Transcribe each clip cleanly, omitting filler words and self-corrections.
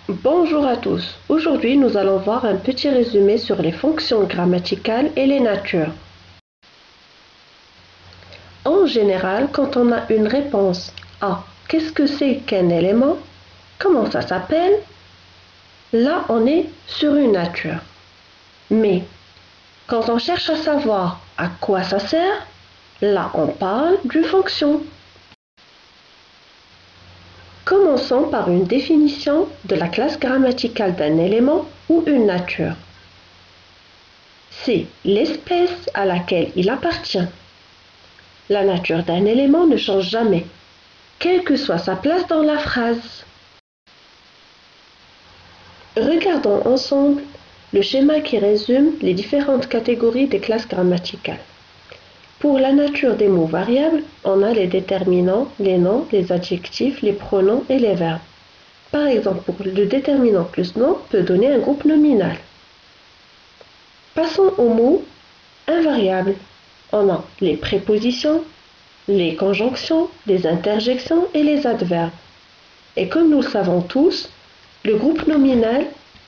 Bonjour à tous. Aujourd'hui, nous allons voir un petit résumé sur les fonctions grammaticales et les natures. En général, quand on a une réponse à qu'est-ce que c'est qu'un élément, comment ça s'appelle, là on est sur une nature. Mais quand on cherche à savoir à quoi ça sert, là on parle d'une fonction. Commençons par une définition de la classe grammaticale d'un élément ou une nature. C'est l'espèce à laquelle il appartient. La nature d'un élément ne change jamais, quelle que soit sa place dans la phrase. Regardons ensemble le schéma qui résume les différentes catégories des classes grammaticales. Pour la nature des mots variables, on a les déterminants, les noms, les adjectifs, les pronoms et les verbes. Par exemple, pour le déterminant plus nom peut donner un groupe nominal. Passons aux mots invariables. On a les prépositions, les conjonctions, les interjections et les adverbes. Et comme nous le savons tous, le groupe nominal,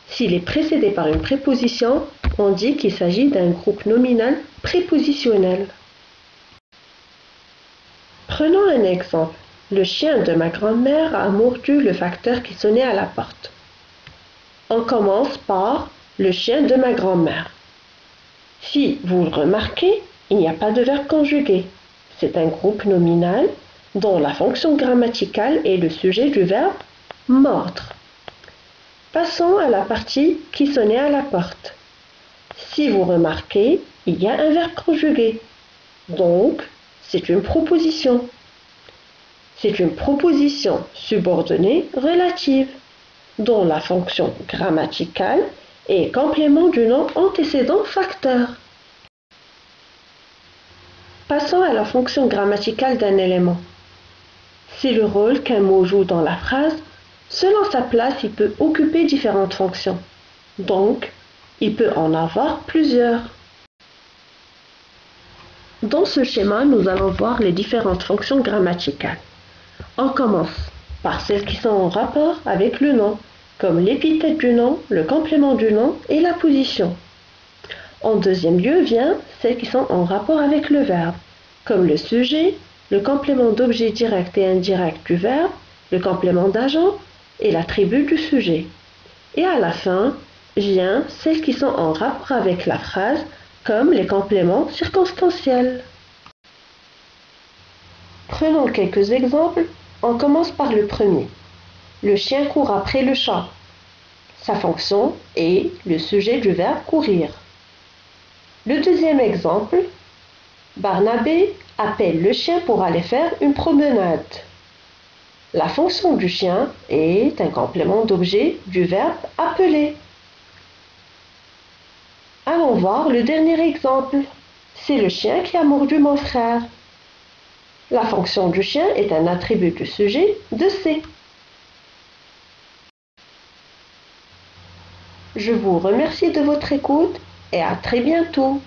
s'il est précédé par une préposition, on dit qu'il s'agit d'un groupe nominal prépositionnel. Prenons un exemple. Le chien de ma grand-mère a mordu le facteur qui sonnait à la porte. On commence par le chien de ma grand-mère. Si vous le remarquez, il n'y a pas de verbe conjugué. C'est un groupe nominal dont la fonction grammaticale est le sujet du verbe mordre. Passons à la partie qui sonnait à la porte. Si vous remarquez, il y a un verbe conjugué. Donc, c'est une proposition. C'est une proposition subordonnée relative, dont la fonction grammaticale est complément du nom antécédent facteur. Passons à la fonction grammaticale d'un élément. C'est le rôle qu'un mot joue dans la phrase. Selon sa place, il peut occuper différentes fonctions. Donc, il peut en avoir plusieurs. Dans ce schéma, nous allons voir les différentes fonctions grammaticales. On commence par celles qui sont en rapport avec le nom, comme l'épithète du nom, le complément du nom et la position. En deuxième lieu vient celles qui sont en rapport avec le verbe, comme le sujet, le complément d'objet direct et indirect du verbe, le complément d'agent et l'attribut du sujet. Et à la fin vient celles qui sont en rapport avec la phrase, comme les compléments circonstanciels. Prenons quelques exemples. On commence par le premier. Le chien court après le chat. Sa fonction est le sujet du verbe courir. Le deuxième exemple, Barnabé appelle le chien pour aller faire une promenade. La fonction du chien est un complément d'objet du verbe appeler. Allons voir le dernier exemple. C'est le chien qui a mordu mon frère. La fonction du chien est un attribut du sujet de C. Je vous remercie de votre écoute et à très bientôt.